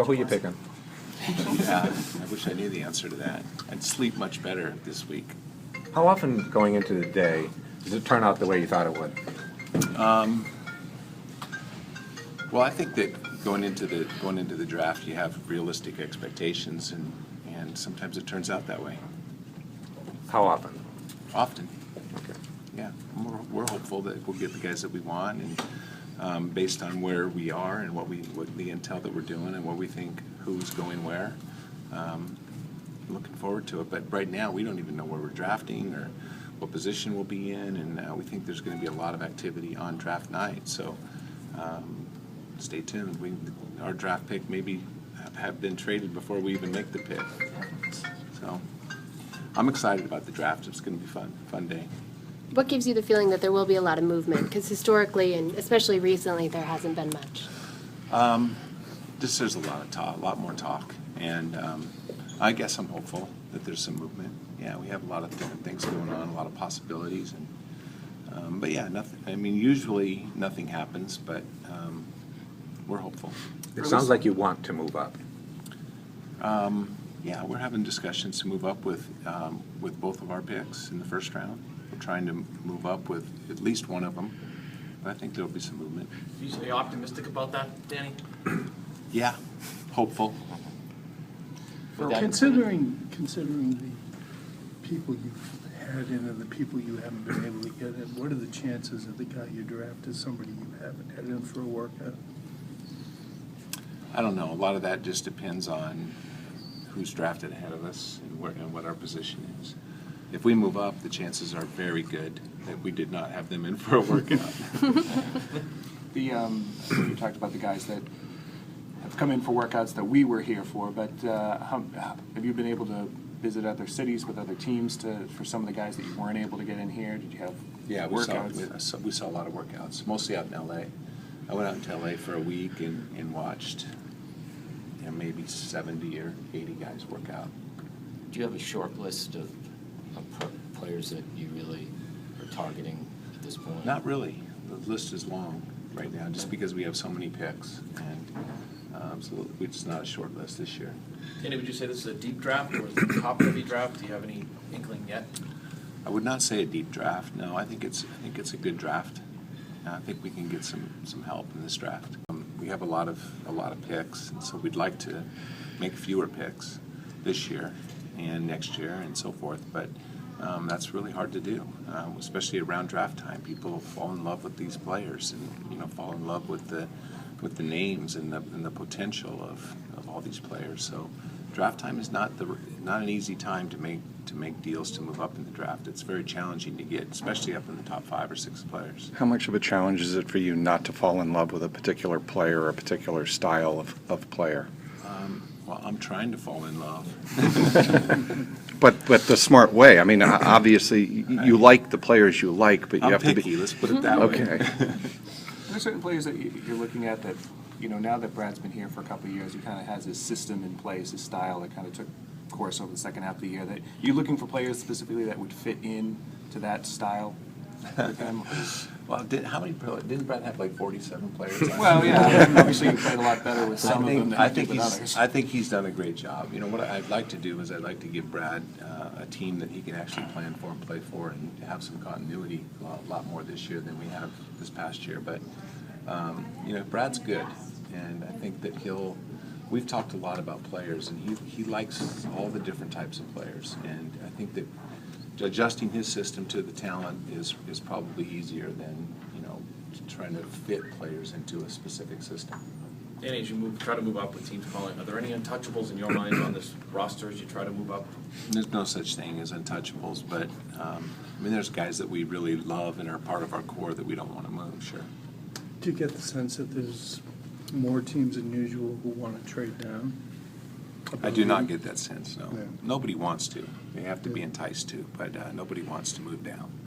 So who are you picking? Yeah, I wish I knew the answer to that. I'd sleep much better this week. How often going into the day does it turn out the way you thought it would? Well, I think that going into the draft, you have realistic expectations, and sometimes it turns out that way. How often? Often, Okay. yeah. We're hopeful that we'll get the guys that we want, and based on where we are and what the intel that we're doing and what we think who's going where. Looking forward to it, but right now we don't even know where we're drafting or what position we'll be in, and we think there's going to be a lot of activity on draft night. So stay tuned. Our draft pick maybe have been traded before we even make the pick. So I'm excited about the draft. It's going to be fun day. What gives you the feeling that there will be a lot of movement? Because historically, and especially recently, there hasn't been much. Just there's a lot of talk, a lot more talk, and I guess I'm hopeful that there's some movement. Yeah, we have a lot of different things going on, a lot of possibilities, and but yeah, nothing. I mean, usually nothing happens, but we're hopeful. It sounds like you want to move up. Yeah, we're having discussions to move up with both of our picks in the first round. We're trying to move up with at least one of them, but I think there'll be some movement. Are you optimistic about that, Danny? Yeah, hopeful. Considering the people you've had in and the people you haven't been able to get in, what are the chances that the guy you draft is somebody you haven't had in for a workout? I don't know. A lot of that just depends on who's drafted ahead of us and what our position is. If we move up, the chances are very good that we did not have them in for a workout. You talked about the guys that have come in for workouts that we were here for, but have you been able to visit other cities with other teams for some of the guys that you weren't able to get in here? Did you have workouts? We saw a lot of workouts, mostly out in L.A. I went out into L.A. for a week and watched maybe 70 or 80 guys work out. Do you have a short list of players that you really are targeting at this point? Not really. The list is long right now, just because we have so many picks, and so it's not a short list this year. Danny, would you say this is a deep draft or is it a top-heavy draft? Do you have any inkling yet? I would not say a deep draft. No, I think it's a good draft. I think we can get some help in this draft. We have a lot of picks, and so we'd like to make fewer picks this year and next year and so forth. But that's really hard to do, especially around draft time. People fall in love with these players, and fall in love with the names and the potential of all these players. So draft time is not an easy time to make deals to move up in the draft. It's very challenging to get, especially up in the top 5 or 6 players. How much of a challenge is it for you not to fall in love with a particular player or a particular style of player? Well, I'm trying to fall in love. But the smart way. I mean, obviously, you like the players you like, but you have picky, to be. let's put it that way. Okay. Are there certain players that you're looking at that, now that Brad's been here for a couple of years, he kind of has his system in place, his style that kind of took course over the second half of the year, that you're looking for players specifically that would fit in to that style with him? Well, didn't Brad have like 47 players? Well, yeah, obviously you played a lot better with some of them than you did with others. I think he's done a great job. What I'd like to do is I'd like to give Brad a team that he can actually plan for and play for and have some continuity a lot more this year than we have this past year. But, Brad's good, and I think that we've talked a lot about players, and he likes all the different types of players, and I think that adjusting his system to the talent is probably easier than trying to fit players into a specific system. Danny, as you try to move up with teams calling, are there any untouchables in your mind on this roster as you try to move up? There's no such thing as untouchables, but there's guys that we really love and are part of our core that we don't want to move. Sure. Do you get the sense that there's more teams than usual who want to trade down? I do not get that sense, no. Yeah. Nobody wants to. They have to be enticed to, but nobody wants to move down.